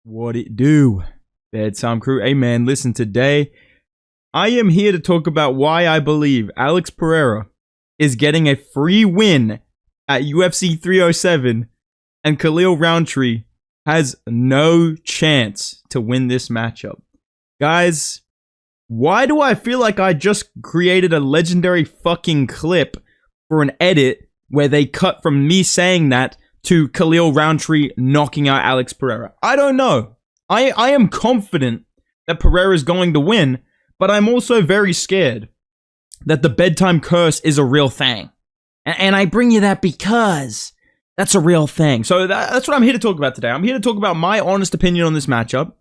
What it do? Bedtime crew. Hey man, listen, today I am here to talk about why I believe Alex Pereira is getting a free win at UFC 307 and Khalil Rountree has no chance to win this matchup. Guys, why do I feel like I just created a legendary fucking clip for an edit where they cut from me saying that to Khalil Rountree knocking out Alex Pereira? I don't know. I am confident that Pereira is going to win, but I'm also very scared that the bedtime curse is a real thing. And I bring you that because that's a real thing. So that's what I'm here to talk about today. I'm here to talk about my honest opinion on this matchup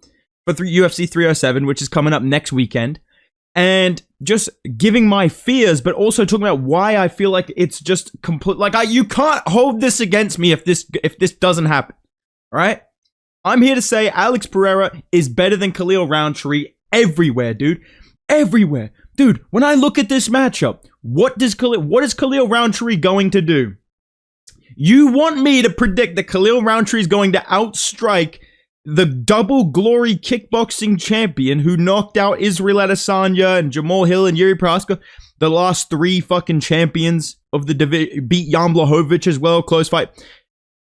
for UFC 307, which is coming up next weekend. And just giving my fears, but also talking about why I feel like it's just complete. Like you can't hold this against me if this doesn't happen. All right, I'm here to say Alex Pereira is better than Khalil Rountree everywhere, dude. Everywhere, dude. When I look at this matchup, what is Khalil Rountree going to do? You want me to predict that Khalil Rountree is going to outstrike the double glory kickboxing champion who knocked out Israel Adesanya and Jamal Hill and Yuri Prochazka, the last three fucking champions of the division, beat Jan Blachowicz as well, close fight.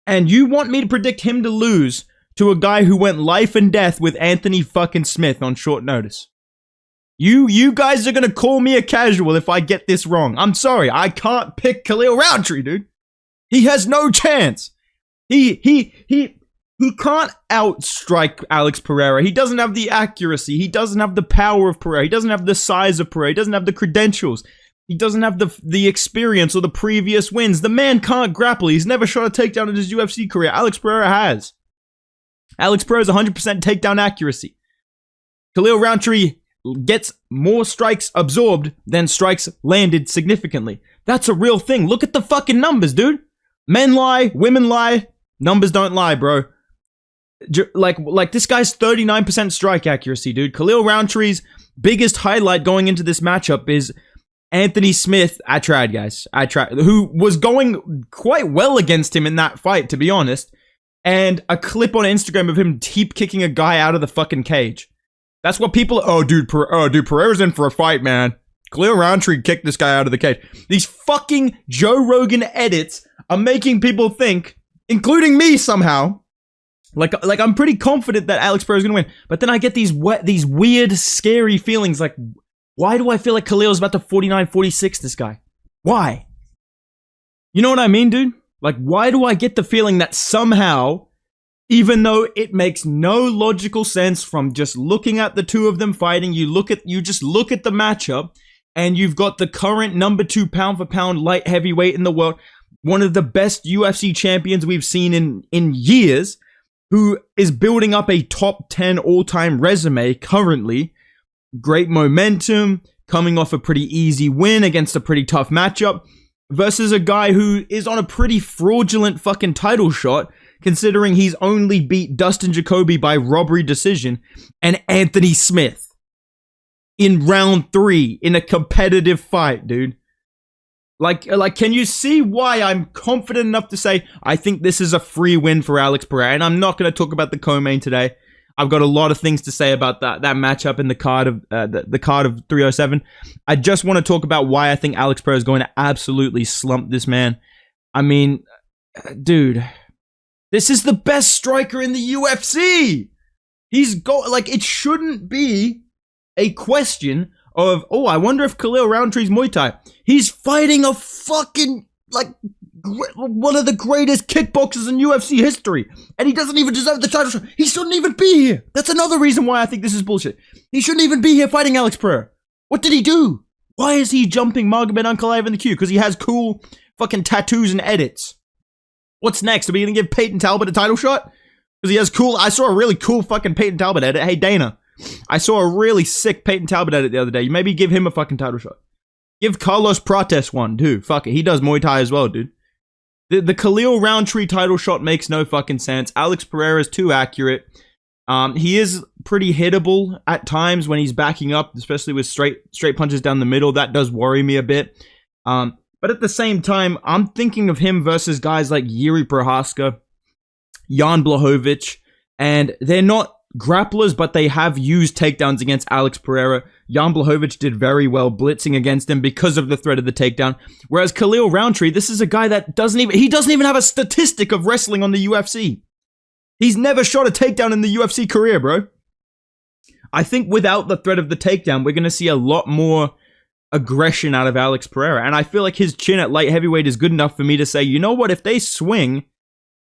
And you want me to predict him to lose to a guy who went life and death with Anthony fucking Smith on short notice? You guys are gonna call me a casual if I get this wrong. I'm sorry, I can't pick Khalil Rountree, dude. He has no chance. He can't outstrike Alex Pereira. He doesn't have the accuracy. He doesn't have the power of Pereira. He doesn't have the size of Pereira. He doesn't have the credentials. He doesn't have the experience or the previous wins. The man can't grapple. He's never shot a takedown in his UFC career. Alex Pereira has. Alex Pereira's 100% takedown accuracy. Khalil Rountree gets more strikes absorbed than strikes landed significantly. That's a real thing. Look at the fucking numbers, dude. Men lie, women lie, numbers don't lie, bro. Like this guy's 39% strike accuracy, dude. Khalil Rountree's biggest highlight going into this matchup is Anthony Smith. I tried, guys. I tried. Who was going quite well against him in that fight, to be honest. And a clip on Instagram of him deep kicking a guy out of the fucking cage. That's what people. Oh, dude, Pereira's in for a fight, man. Khalil Rountree kicked this guy out of the cage. These fucking Joe Rogan edits are making people think, including me somehow. Like I'm pretty confident that Alex Pereira is going to win. But then I get these weird, scary feelings. Like, why do I feel like Khalil's about to 49-46 this guy? Why? You know what I mean, dude? Like, why do I get the feeling that somehow, even though it makes no logical sense from just looking at the two of them fighting, you just look at the matchup, and you've got the current number 2 pound for pound light heavyweight in the world, one of the best UFC champions we've seen in years, who is building up a top 10 all-time resume currently. Great momentum, coming off a pretty easy win against a pretty tough matchup, versus a guy who is on a pretty fraudulent fucking title shot, considering he's only beat Dustin Jacoby by robbery decision and Anthony Smith in round 3 in a competitive fight, dude. Like, can you see why I'm confident enough to say I think this is a free win for Alex Pereira? And I'm not going to talk about the co-main today. I've got a lot of things to say about that matchup in the card of the card of 307. I just want to talk about why I think Alex Pereira is going to absolutely slump this man. I mean, dude, this is the best striker in the UFC. It shouldn't be a question of, oh, I wonder if Khalil Rountree's Muay Thai. He's fighting a fucking, one of the greatest kickboxers in UFC history. And he doesn't even deserve the title shot. He shouldn't even be here. That's another reason why I think this is bullshit. He shouldn't even be here fighting Alex Pereira. What did he do? Why is he jumping Magomed Ankalaev in the queue? Because he has cool fucking tattoos and edits. What's next? Are we going to give Peyton Talbot a title shot? Because he has cool... I saw a really cool fucking Peyton Talbot edit. Hey, Dana. I saw a really sick Peyton Talbot edit the other day. Maybe give him a fucking title shot. Give Carlos Prates one, too. Fuck it. He does Muay Thai as well, dude. The Khalil Rountree title shot makes no fucking sense. Alex Pereira is too accurate. He is pretty hittable at times when he's backing up, especially with straight punches down the middle. That does worry me a bit. But at the same time, I'm thinking of him versus guys like Yuri Prochazka, Jan Blachowicz, And they're not grapplers, but they have used takedowns against Alex Pereira. Jan Blachowicz did very well blitzing against him because of the threat of the takedown. Whereas Khalil Rountree, this is a guy that doesn't even have a statistic of wrestling on the UFC. He's never shot a takedown in the UFC career, bro. I think without the threat of the takedown, we're going to see a lot more aggression out of Alex Pereira. And I feel like his chin at light heavyweight is good enough for me to say, you know what, if they swing,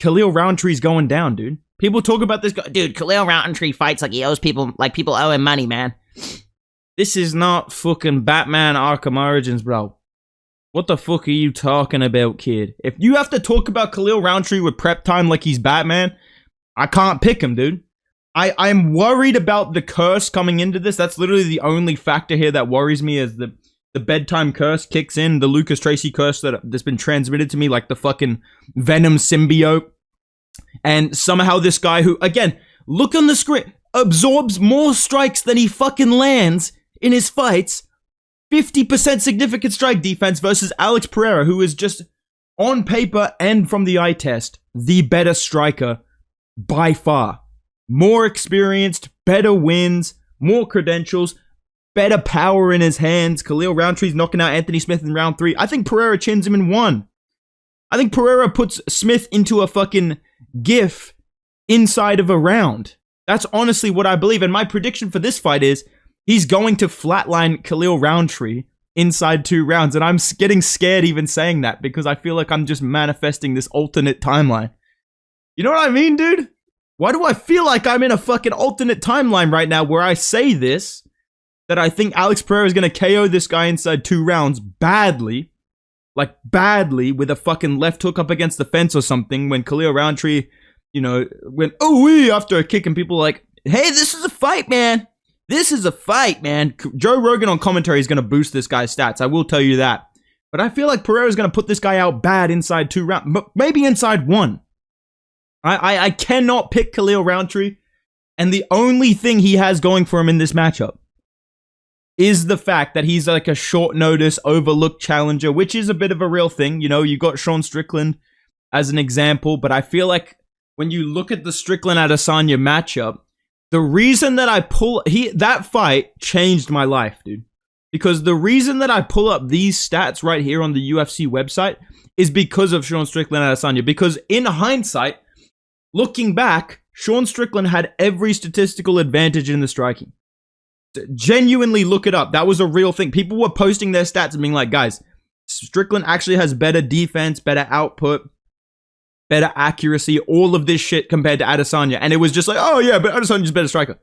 Khalil Rountree's going down, dude. People talk about this guy. Dude, Khalil Rountree fights like he owes people, like people owe him money, man. This is not fucking Batman Arkham Origins, bro. What the fuck are you talking about, kid? If you have to talk about Khalil Rountree with prep time like he's Batman, I can't pick him, dude. I'm worried about the curse coming into this. That's literally the only factor here that worries me is the bedtime curse kicks in. The Lucas Tracy curse that's been transmitted to me like the fucking Venom symbiote. And somehow this guy who, again, look on the screen, absorbs more strikes than he fucking lands in his fights. 50% significant strike defense versus Alex Pereira, who is just on paper and from the eye test, the better striker by far. More experienced, better wins, more credentials, better power in his hands. Khalil Rountree's knocking out Anthony Smith in round 3. I think Pereira chins him in 1. I think Pereira puts Smith into a fucking GIF inside of a round. That's honestly what I believe. And my prediction for this fight is he's going to flatline Khalil Rountree inside 2 rounds. And I'm getting scared even saying that because I feel like I'm just manifesting this alternate timeline. You know what I mean, dude? Why do I feel like I'm in a fucking alternate timeline right now where I say this, that I think Alex Pereira is going to KO this guy inside 2 rounds badly, like badly, with a fucking left hook up against the fence or something, when Khalil Rountree, you know, went ooh-wee after a kick and people are like, hey, this is a fight, man. This is a fight, man. Joe Rogan on commentary is going to boost this guy's stats. I will tell you that. But I feel like Pereira is going to put this guy out bad inside 2 rounds, maybe inside 1. I cannot pick Khalil Rountree, and the only thing he has going for him in this matchup is the fact that he's like a short notice, overlooked challenger, which is a bit of a real thing. You know, you got Sean Strickland as an example, but I feel like when you look at the Strickland Adesanya matchup, the reason that I that fight changed my life, dude. Because the reason that I pull up these stats right here on the UFC website is because of Sean Strickland Adesanya. Because in hindsight, looking back, Sean Strickland had every statistical advantage in the striking. Genuinely look it up. That was a real thing. People were posting their stats and being like, guys, Strickland actually has better defense, better output, better accuracy, all of this shit compared to Adesanya. And it was just like, oh yeah, but Adesanya's a better striker.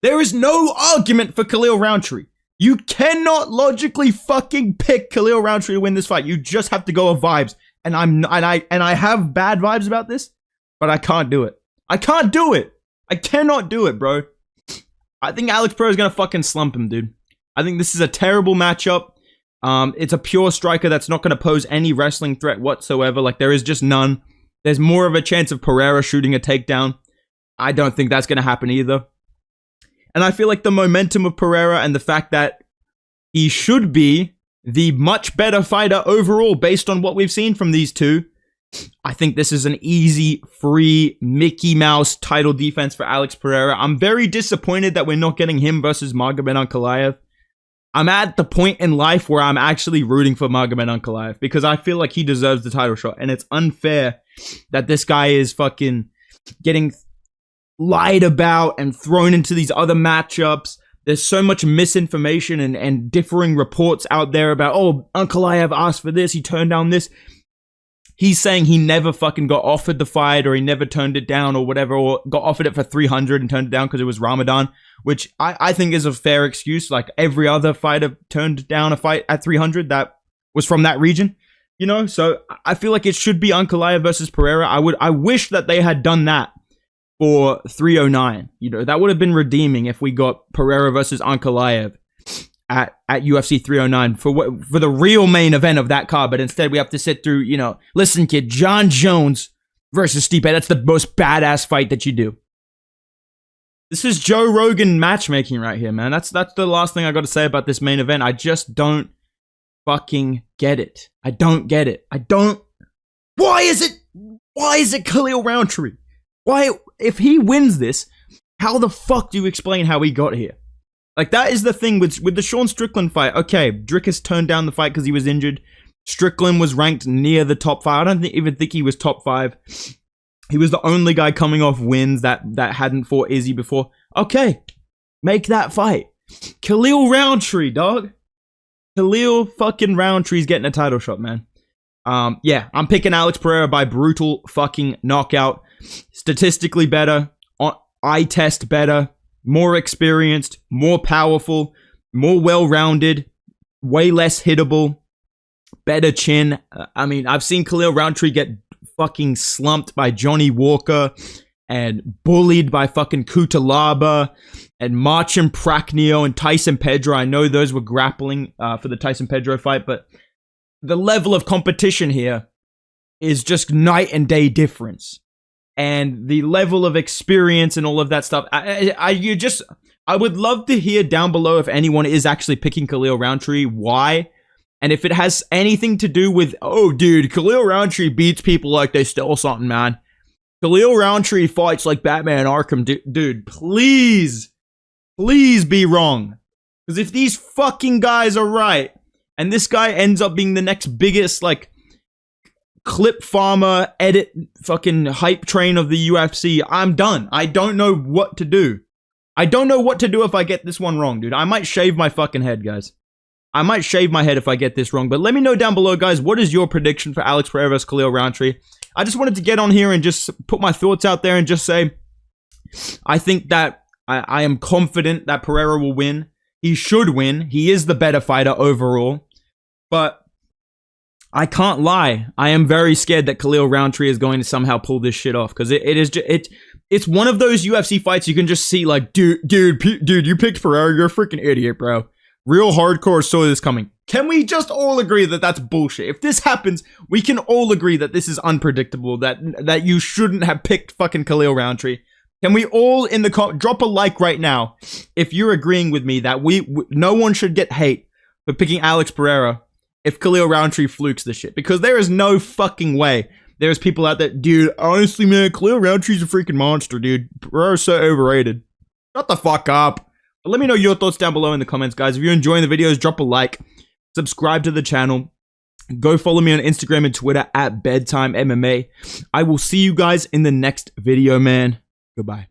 There is no argument for Khalil Rountree. You cannot logically fucking pick Khalil Rountree to win this fight. You just have to go with vibes. And I have bad vibes about this. But I can't do it. I can't do it. I cannot do it, bro. I think Alex Pereira is going to fucking slump him, dude. I think this is a terrible matchup. It's a pure striker that's not going to pose any wrestling threat whatsoever. Like, there is just none. There's more of a chance of Pereira shooting a takedown. I don't think that's going to happen either. And I feel like the momentum of Pereira and the fact that he should be the much better fighter overall based on what we've seen from these two, I think this is an easy, free Mickey Mouse title defense for Alex Pereira. I'm very disappointed that we're not getting him versus Magomed Ankalaev. I'm at the point in life where I'm actually rooting for Magomed Ankalaev because I feel like he deserves the title shot. And it's unfair that this guy is fucking getting lied about and thrown into these other matchups. There's so much misinformation and differing reports out there about, oh, Ankalaev asked for this, he turned down this. He's saying he never fucking got offered the fight or he never turned it down or whatever, or got offered it for 300 and turned it down because it was Ramadan, which I think is a fair excuse. Like every other fighter turned down a fight at 300 that was from that region, you know? So I feel like it should be Ankalaev versus Pereira. I wish that they had done that for 309. You know, that would have been redeeming if we got Pereira versus Ankalaev at UFC 309 for the real main event of that card, but instead we have to sit through, you know, listen kid, John Jones versus Stipe. That's the most badass fight that you do. This is Joe Rogan matchmaking right here, man. That's the last thing I got to say about this main event. I just don't fucking get it. I don't get it. Why is it Khalil Rountree? Why, if he wins this, how the fuck do you explain how he got here? Like, that is the thing with the Sean Strickland fight. Okay, Dricus turned down the fight because he was injured. Strickland was ranked near the top 5. I don't even think he was top 5. He was the only guy coming off wins that hadn't fought Izzy before. Okay, make that fight. Khalil Rountree, dog. Khalil fucking Rountree's getting a title shot, man. Yeah, I'm picking Alex Pereira by brutal fucking knockout. Statistically better, eye test better, more experienced, more powerful, more well-rounded, way less hittable, better chin. I mean, I've seen Khalil Rountree get fucking slumped by Johnny Walker and bullied by fucking Kutalaba and Marcin Prachnio and Tyson Pedro. I know those were grappling for the Tyson Pedro fight, but the level of competition here is just night and day difference. And the level of experience and all of that stuff. I would love to hear down below if anyone is actually picking Khalil Rountree, why? And if it has anything to do with, oh, dude, Khalil Rountree beats people like they stole something, man. Khalil Rountree fights like Batman Arkham. Dude, please be wrong. Because if these fucking guys are right, and this guy ends up being the next biggest, like, clip farmer, edit, fucking hype train of the UFC, I'm done. I don't know what to do. I don't know what to do if I get this one wrong, dude. I might shave my fucking head, guys. I might shave my head if I get this wrong. But let me know down below, guys, what is your prediction for Alex Pereira versus Khalil Rountree? I just wanted to get on here and just put my thoughts out there and just say, I think that I am confident that Pereira will win. He should win. He is the better fighter overall. But I can't lie. I am very scared that Khalil Rountree is going to somehow pull this shit off. Because it's one of those UFC fights you can just see like, dude, you picked Pereira. You're a freaking idiot, bro. Real hardcore saw this coming. Can we just all agree that that's bullshit? If this happens, we can all agree that this is unpredictable, that you shouldn't have picked fucking Khalil Rountree. Can we all in the drop a like right now if you're agreeing with me that no one should get hate for picking Alex Pereira if Khalil Rountree flukes this shit? Because there is no fucking way there's people out there, dude, honestly, man, Khalil Rountree's a freaking monster, dude. Pereira's so overrated. Shut the fuck up. But let me know your thoughts down below in the comments, guys. If you're enjoying the videos, drop a like. Subscribe to the channel. Go follow me on Instagram and Twitter at Bedtime MMA. I will see you guys in the next video, man. Goodbye.